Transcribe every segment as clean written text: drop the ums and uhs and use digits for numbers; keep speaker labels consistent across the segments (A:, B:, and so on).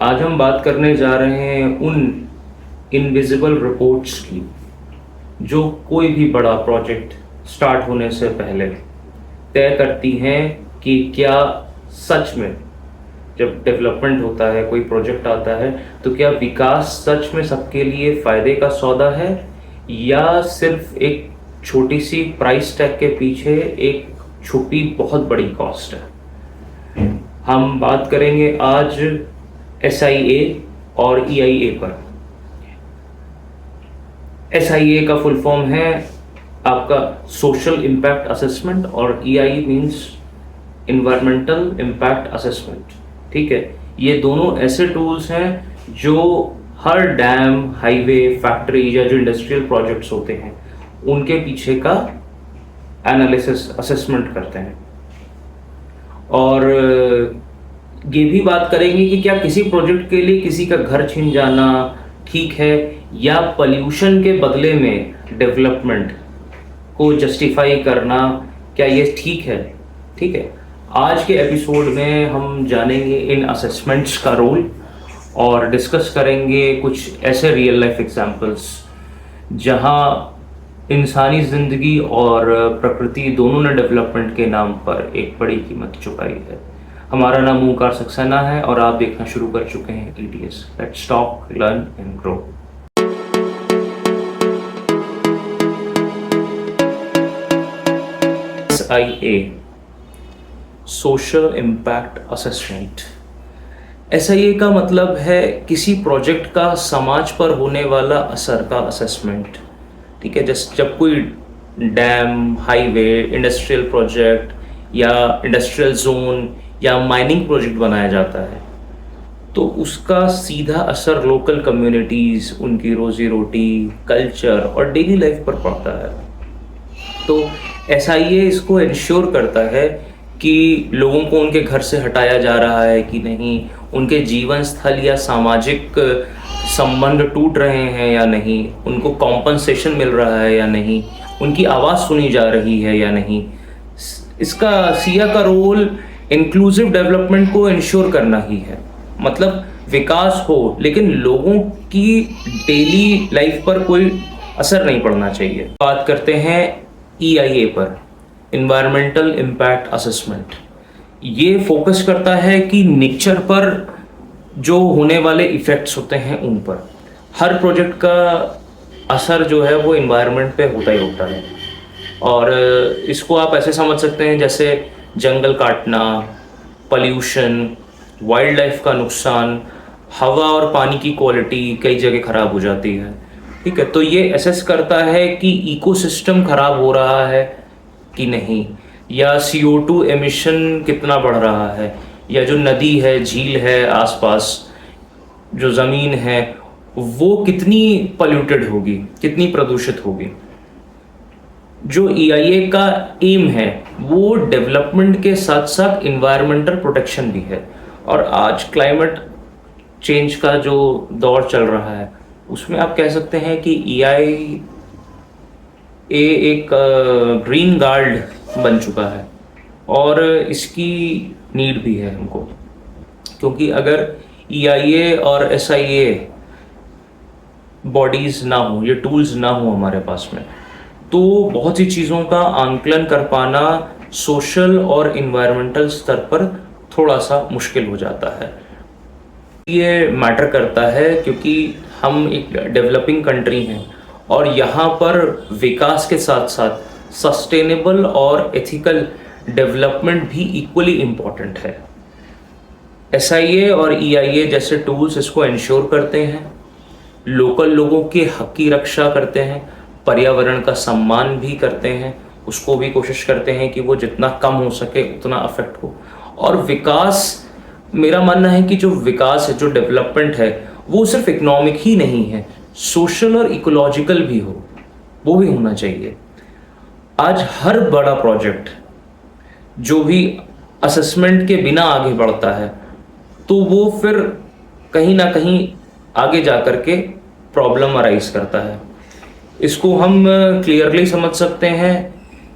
A: आज हम बात करने जा रहे हैं उन इनविजिबल रिपोर्ट्स की जो कोई भी बड़ा प्रोजेक्ट स्टार्ट होने से पहले तय करती हैं कि क्या सच में जब डेवलपमेंट होता है, कोई प्रोजेक्ट आता है, तो क्या विकास सच में सबके लिए फ़ायदे का सौदा है या सिर्फ एक छोटी सी प्राइस टैग के पीछे एक छुपी बहुत बड़ी कॉस्ट है। हम बात करेंगे आज SIA और EIA पर। SIA का फुल फॉर्म है आपका सोशल इम्पैक्ट असेसमेंट और EIA means environmental impact assessment. ठीक है, ये दोनों ऐसे टूल्स हैं जो हर डैम, हाईवे, फैक्ट्री या जो इंडस्ट्रियल प्रोजेक्ट्स होते हैं उनके पीछे का एनालिसिस, असेसमेंट करते हैं। और ये भी बात करेंगे कि क्या किसी प्रोजेक्ट के लिए किसी का घर छीन जाना ठीक है या पॉल्यूशन के बदले में डेवलपमेंट को जस्टिफाई करना, क्या ये ठीक है। ठीक है, आज के एपिसोड में हम जानेंगे इन असेसमेंट्स का रोल और डिस्कस करेंगे कुछ ऐसे रियल लाइफ एग्जांपल्स जहां इंसानी ज़िंदगी और प्रकृति दोनों ने डेवलपमेंट के नाम पर एक बड़ी कीमत चुकाई है। हमारा नाम ओंकार सक्सेना है और आप देखना शुरू कर चुके हैं ETS। Let's talk, learn and grow. SIA, social impact assessment. SIA का मतलब है किसी प्रोजेक्ट का समाज पर होने वाला असर का असेसमेंट। ठीक है, जब कोई डैम, हाईवे, इंडस्ट्रियल प्रोजेक्ट या इंडस्ट्रियल जोन या माइनिंग प्रोजेक्ट बनाया जाता है तो उसका सीधा असर लोकल कम्युनिटीज़, उनकी रोजी रोटी, कल्चर और डेली लाइफ पर पड़ता है। तो SIA इसको इंश्योर करता है कि लोगों को उनके घर से हटाया जा रहा है कि नहीं, उनके जीवन स्थल या सामाजिक संबंध टूट रहे हैं या नहीं, उनको कॉम्पनसेशन मिल रहा है या नहीं, उनकी आवाज़ सुनी जा रही है या नहीं। इसका SIA का रोल इंक्लूसिव डेवलपमेंट को इंश्योर करना ही है। मतलब विकास हो लेकिन लोगों की डेली लाइफ पर कोई असर नहीं पड़ना चाहिए। बात करते हैं EIA पर, इन्वायरमेंटल इम्पैक्ट असेसमेंट। ये फोकस करता है कि नेचर पर जो होने वाले इफ़ेक्ट्स होते हैं उन पर। हर प्रोजेक्ट का असर जो है वो इन्वायरमेंट पे होता ही होता है। और इसको आप ऐसे समझ सकते हैं जैसे जंगल काटना, पॉल्यूशन, वाइल्ड लाइफ का नुकसान, हवा और पानी की क्वालिटी कई जगह ख़राब हो जाती है। ठीक है, तो ये असेस करता है कि इकोसिस्टम ख़राब हो रहा है कि नहीं, या CO2 एमिशन कितना बढ़ रहा है, या जो नदी है, झील है, आसपास जो ज़मीन है वो कितनी पॉल्यूटेड होगी, कितनी प्रदूषित होगी। जो EIA का एम है वो डेवलपमेंट के साथ साथ इन्वायरमेंटल प्रोटेक्शन भी है। और आज क्लाइमेट चेंज का जो दौर चल रहा है उसमें आप कह सकते हैं कि EIA एक ग्रीन गार्ड बन चुका है और इसकी नीड भी है हमको, क्योंकि अगर EIA और SIA बॉडीज़ ना हो, ये टूल्स ना हो हमारे पास में, तो बहुत सी चीज़ों का आंकलन कर पाना सोशल और इन्वायरमेंटल स्तर पर थोड़ा सा मुश्किल हो जाता है। ये मैटर करता है क्योंकि हम एक डेवलपिंग कंट्री हैं और यहाँ पर विकास के साथ साथ सस्टेनेबल और एथिकल डेवलपमेंट भी इक्वली इम्पॉर्टेंट है। SIA और EIA जैसे टूल्स इसको इंश्योर करते हैं, लोकल लोगों के हक की रक्षा करते हैं, पर्यावरण का सम्मान भी करते हैं, उसको भी कोशिश करते हैं कि वो जितना कम हो सके उतना अफेक्ट हो। और विकास, मेरा मानना है कि जो विकास है, जो डेवलपमेंट है, वो सिर्फ इकोनॉमिक ही नहीं है, सोशल और इकोलॉजिकल भी हो, वो भी होना चाहिए। आज हर बड़ा प्रोजेक्ट जो भी असेसमेंट के बिना आगे बढ़ता है तो वो फिर कहीं ना कहीं आगे जा कर के प्रॉब्लम अराइज करता है। इसको हम क्लियरली समझ सकते हैं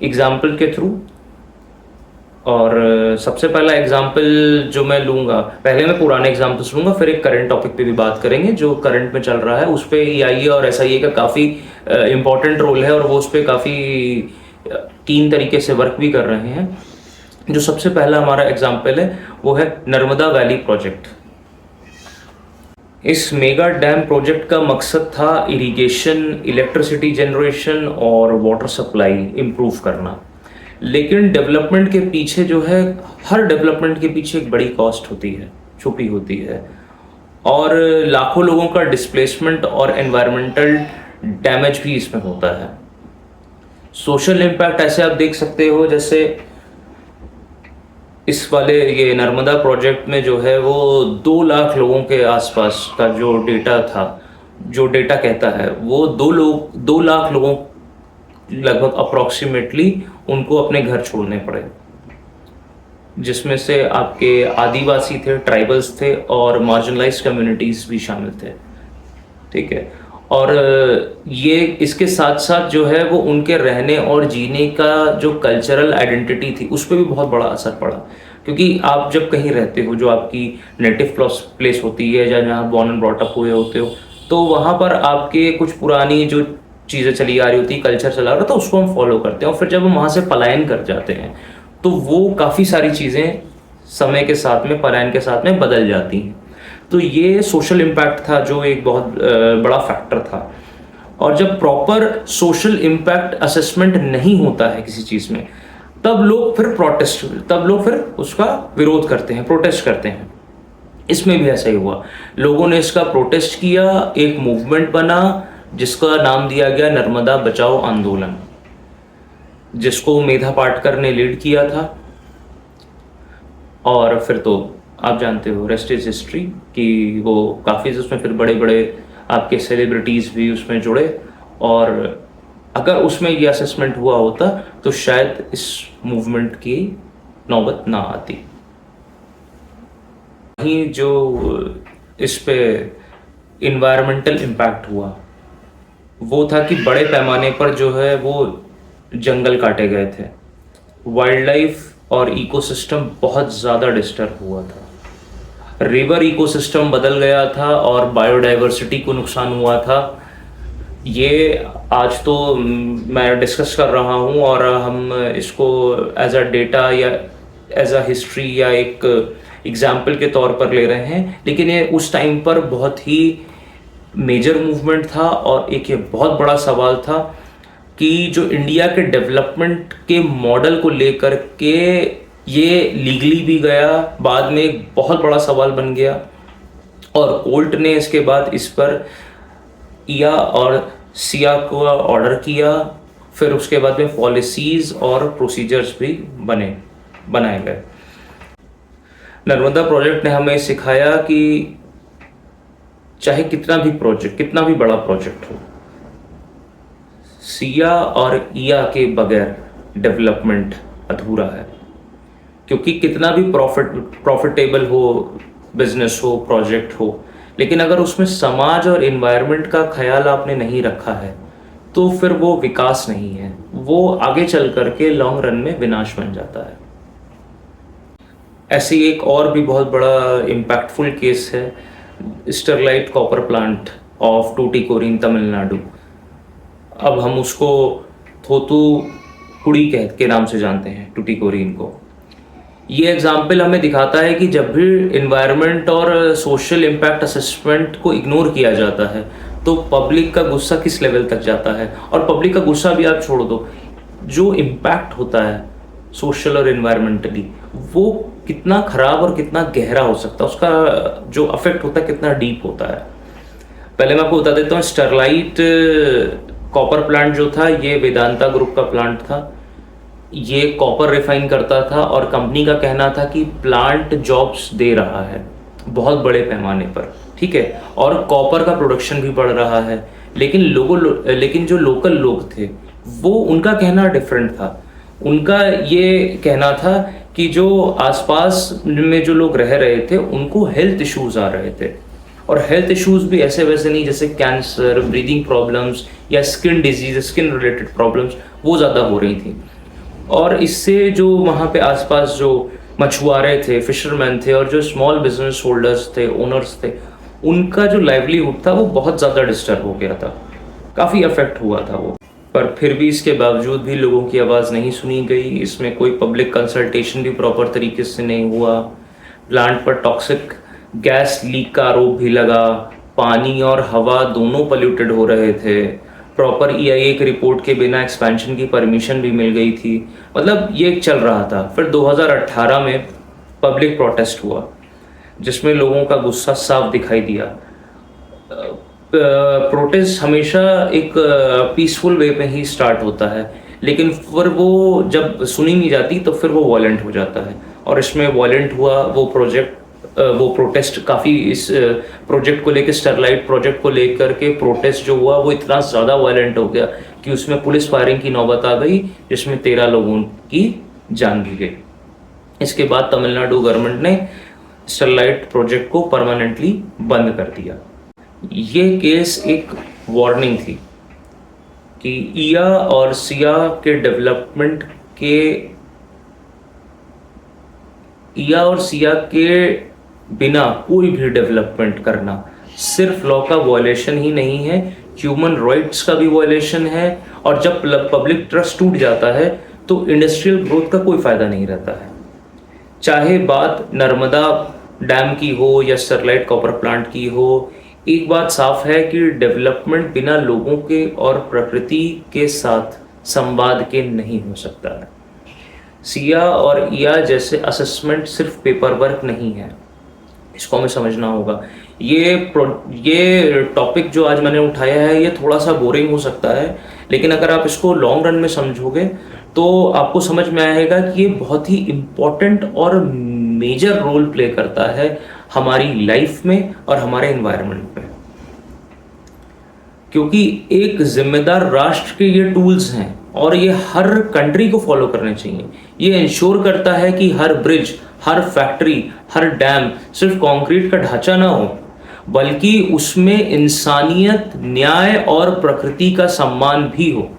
A: एग्जाम्पल के थ्रू। और सबसे पहला एग्जाम्पल जो मैं लूँगा, पहले मैं पुराने एग्जाम्पल्स लूँगा, फिर एक करंट टॉपिक पे भी बात करेंगे जो करंट में चल रहा है। उस पे ईआईए और एसआईए का काफ़ी इम्पोर्टेंट रोल है और वो उस पे काफ़ी टीम तरीके से वर्क भी कर रहे हैं। जो सबसे पहला हमारा एग्जाम्पल है वो है नर्मदा वैली प्रोजेक्ट। इस मेगा डैम प्रोजेक्ट का मकसद था इरिगेशन, इलेक्ट्रिसिटी जनरेशन और वाटर सप्लाई इम्प्रूव करना। लेकिन डेवलपमेंट के पीछे जो है, हर डेवलपमेंट के पीछे एक बड़ी कॉस्ट होती है, छुपी होती है, और लाखों लोगों का डिस्प्लेसमेंट और एनवायरमेंटल डैमेज भी इसमें होता है। सोशल इम्पैक्ट ऐसे आप देख सकते हो, जैसे इस वाले ये नर्मदा प्रोजेक्ट में जो है वो 2 लाख लोगों के आसपास का जो डेटा था, जो डेटा कहता है वो 2 लाख लोगों लगभग अप्रॉक्सीमेटली उनको अपने घर छोड़ने पड़े, जिसमें से आपके आदिवासी थे, ट्राइबल्स थे और मार्जिनलाइज्ड कम्युनिटीज़ भी शामिल थे। ठीक है। और ये इसके साथ साथ जो है वो उनके रहने और जीने का जो कल्चरल आइडेंटिटी थी उस पर भी बहुत बड़ा असर पड़ा। क्योंकि आप जब कहीं रहते हो, जो आपकी नेटिव प्लेस होती है या जहाँ बॉर्न एंड ब्रॉट अप हुए होते हो, तो वहाँ पर आपके कुछ पुरानी जो चीज़ें चली आ रही होती, कल्चर चला रहा था, उसको हम फॉलो करते हैं। और फिर जब हम वहाँ से पलायन कर जाते हैं तो वो काफ़ी सारी चीज़ें समय के साथ में, पलायन के साथ में बदल जाती हैं। तो ये सोशल इम्पैक्ट था जो एक बहुत बड़ा फैक्टर था। और जब प्रॉपर सोशल इम्पैक्ट असेसमेंट नहीं होता है किसी चीज़ में, तब लोग फिर उसका विरोध करते हैं, प्रोटेस्ट करते हैं। इसमें भी ऐसा ही हुआ, लोगों ने इसका प्रोटेस्ट किया, एक मूवमेंट बना जिसका नाम दिया गया नर्मदा बचाओ आंदोलन, जिसको मेधा पाटकर ने लीड किया था। और फिर तो आप जानते हो, रेस्ट इज हिस्ट्री, कि वो काफ़ी उसमें फिर बड़े बड़े आपके सेलिब्रिटीज़ भी उसमें जुड़े। और अगर उसमें ये असेसमेंट हुआ होता तो शायद इस मूवमेंट की नौबत ना आती। वहीं जो इस पे इन्वायरमेंटल इम्पैक्ट हुआ वो था कि बड़े पैमाने पर जो है वो जंगल काटे गए थे, वाइल्ड लाइफ और इकोसिस्टम बहुत ज़्यादा डिस्टर्ब हुआ था, रिवर इकोसिस्टम बदल गया था और बायोडाइवर्सिटी को नुकसान हुआ था। ये आज तो मैं डिस्कस कर रहा हूँ और हम इसको एज अ डेटा या एज अ हिस्ट्री या एक एग्जाम्पल के तौर पर ले रहे हैं, लेकिन ये उस टाइम पर बहुत ही मेजर मूवमेंट था। और एक ये बहुत बड़ा सवाल था कि जो इंडिया के डेवलपमेंट के मॉडल को लेकर के ये लीगली भी गया, बाद में एक बहुत बड़ा सवाल बन गया और कोर्ट ने इसके बाद इस पर ईया और सिया को ऑर्डर किया। फिर उसके बाद में पॉलिसीज और प्रोसीजर्स भी बनाए गए। नर्मदा प्रोजेक्ट ने हमें सिखाया कि चाहे कितना भी बड़ा प्रोजेक्ट हो, सिया और ईया के बगैर डेवलपमेंट अधूरा है। क्योंकि कितना भी प्रॉफिटेबल हो बिजनेस हो, प्रोजेक्ट हो, लेकिन अगर उसमें समाज और इन्वायरमेंट का ख्याल आपने नहीं रखा है तो फिर वो विकास नहीं है, वो आगे चल करके लॉन्ग रन में विनाश बन जाता है। ऐसे एक और भी बहुत बड़ा इम्पैक्टफुल केस है Sterlite copper plant of Tuticorin, Tamil Nadu. अब हम उसको थोथुकुड़ी के नाम से जानते हैं, टूटीकोरिन को। ये एग्जाम्पल हमें दिखाता है कि जब भी इन्वायरमेंट और सोशल इम्पैक्ट असेसमेंट को इग्नोर किया जाता है तो पब्लिक का गुस्सा किस लेवल तक जाता है। और पब्लिक का गुस्सा भी आप छोड़ दो, जो इम्पैक्ट होता है सोशल और इन्वायरमेंटली वो कितना खराब और कितना गहरा हो सकता है, उसका जो अफेक्ट होता है कितना डीप होता है। पहले मैं आपको बता देता हूँ, स्टरलाइट कॉपर प्लांट जो था ये वेदांता ग्रुप का प्लांट था। ये कॉपर रिफाइन करता था और कंपनी का कहना था कि प्लांट जॉब्स दे रहा है बहुत बड़े पैमाने पर, ठीक है, और कॉपर का प्रोडक्शन भी बढ़ रहा है। लेकिन जो लोकल लोग थे वो, उनका कहना डिफरेंट था। उनका ये कहना था कि जो आसपास में जो लोग रह रहे थे उनको हेल्थ इश्यूज आ रहे थे, और हेल्थ इश्यूज भी ऐसे वैसे नहीं, जैसे कैंसर, ब्रीदिंग प्रॉब्लम्स या skin disease, skin related problems वो ज़्यादा हो रही थी। और इससे जो वहाँ पे आसपास जो मछुआरे थे, फिशरमैन थे और जो स्मॉल बिजनेस होल्डर्स थे, ओनर्स थे, उनका जो लाइवलीहुड था वो बहुत ज़्यादा डिस्टर्ब हो गया था, काफ़ी अफेक्ट हुआ था वो। पर फिर भी इसके बावजूद भी लोगों की आवाज़ नहीं सुनी गई। इसमें कोई पब्लिक कंसल्टेशन भी प्रॉपर तरीके से नहीं हुआ। प्लांट पर टॉक्सिक गैस लीक का आरोप भी लगा। पानी और हवा दोनों पोल्यूटेड हो रहे थे। प्रॉपर EIA की रिपोर्ट के बिना एक्सपेंशन की परमिशन भी मिल गई थी। मतलब ये चल रहा था। फिर 2018 में पब्लिक प्रोटेस्ट हुआ जिसमें लोगों का गुस्सा साफ दिखाई दिया। प्रोटेस्ट हमेशा एक पीसफुल वे में ही स्टार्ट होता है, लेकिन फिर वो जब सुनी नहीं जाती तो फिर वो वायलेंट हो जाता है। और इसमें वायलेंट हुआ वो प्रोटेस्ट काफ़ी इस प्रोजेक्ट को लेकर, स्टरलाइट प्रोजेक्ट को लेकर के प्रोटेस्ट जो हुआ वो इतना ज़्यादा वायलेंट हो गया कि उसमें पुलिस फायरिंग की नौबत आ गई, जिसमें 13 लोगों की जान भी गई। इसके बाद तमिलनाडु गवर्नमेंट ने स्टरलाइट प्रोजेक्ट को परमानेंटली बंद कर दिया। ये केस एक वार्निंग थी कि ईया और सिया के डेवलपमेंट के ईया और सिया के बिना कोई भी डेवलपमेंट करना सिर्फ लॉ का वायलेशन ही नहीं है, ह्यूमन राइट्स का भी वायलेशन है। और जब पब्लिक ट्रस्ट टूट जाता है तो इंडस्ट्रियल ग्रोथ का कोई फायदा नहीं रहता है। चाहे बात नर्मदा डैम की हो या स्टरलाइट कॉपर प्लांट की हो, एक बात साफ है कि डेवलपमेंट बिना लोगों के और प्रकृति के साथ संवाद के नहीं हो सकता है। सिया और ईया जैसे असेसमेंट सिर्फ पेपर वर्क नहीं है, इसको हमें समझना होगा। ये टॉपिक जो आज मैंने उठाया है ये थोड़ा सा बोरिंग हो सकता है, लेकिन अगर आप इसको लॉन्ग रन में समझोगे तो आपको समझ में आएगा कि ये बहुत ही इम्पोर्टेंट और मेजर रोल प्ले करता है हमारी लाइफ में और हमारे एनवायरनमेंट में। क्योंकि एक जिम्मेदार राष्ट्र के ये टूल्स हैं और ये हर कंट्री को फॉलो करने चाहिए। ये इंश्योर करता है कि हर ब्रिज, हर फैक्ट्री, हर डैम सिर्फ कंक्रीट का ढांचा ना हो, बल्कि उसमें इंसानियत, न्याय और प्रकृति का सम्मान भी हो।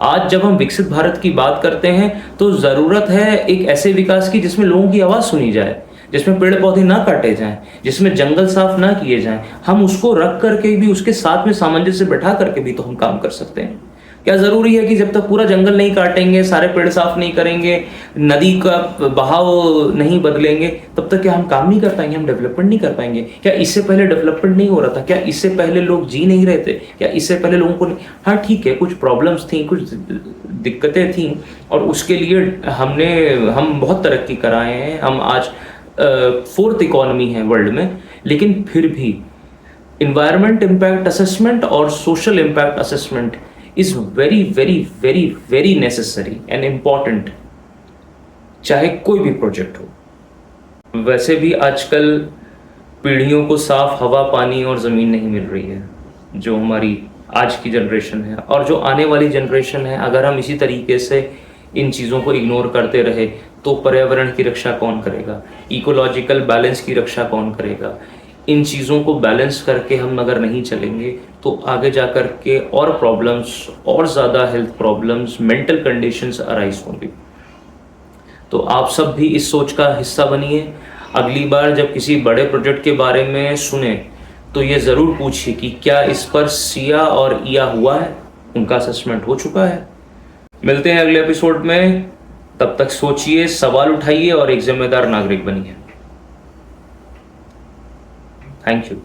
A: आज जब हम विकसित भारत की बात करते हैं तो जरूरत है एक ऐसे विकास की जिसमें लोगों की आवाज सुनी जाए, जिसमें पेड़ पौधे ना काटे जाएं, जिसमें जंगल साफ ना किए जाएं। हम उसको रख करके भी, उसके साथ में सामंजस्य बैठा करके भी तो हम काम कर सकते हैं। क्या जरूरी है कि जब तक पूरा जंगल नहीं काटेंगे, सारे पेड़ साफ नहीं करेंगे, नदी का बहाव नहीं बदलेंगे, तब तक क्या हम काम नहीं कर पाएंगे, हम डेवलपमेंट नहीं कर पाएंगे? क्या इससे पहले डेवलपमेंट नहीं हो रहा था? क्या इससे पहले लोग जी नहीं रहे थे? क्या इससे पहले लोगों को नहीं? हाँ ठीक है, कुछ प्रॉब्लम्स थी, कुछ दिक्कतें थी और उसके लिए हम बहुत तरक्की कराए हैं। हम आज 4th इकोनॉमी है वर्ल्ड में, लेकिन फिर भी इन्वायरमेंट इम्पैक्ट असेसमेंट और social impact assessment is very very very very necessary and important, चाहे कोई भी प्रोजेक्ट हो। वैसे भी आजकल पीढ़ियों को साफ हवा, पानी और ज़मीन नहीं मिल रही है, जो हमारी आज की जनरेशन है और जो आने वाली जनरेशन है। अगर हम इसी तरीके से इन चीज़ों को इग्नोर करते रहे तो पर्यावरण की रक्षा कौन करेगा, इकोलॉजिकल बैलेंस की रक्षा कौन करेगा? इन चीज़ों को बैलेंस करके हम अगर नहीं चलेंगे तो आगे जा कर के और प्रॉब्लम्स, और ज़्यादा health problems, mental conditions arise होंगी। तो आप सब भी इस सोच का हिस्सा बनिए। अगली बार जब किसी बड़े प्रोजेक्ट के बारे में सुने तो ये ज़रूर पूछिए कि क्या इस पर सिया और ईया हुआ है, उनका असेसमेंट हो चुका है। मिलते हैं अगले एपिसोड में, तब तक सोचिए, सवाल उठाइए और एक जिम्मेदार नागरिक बनिए। Thank you.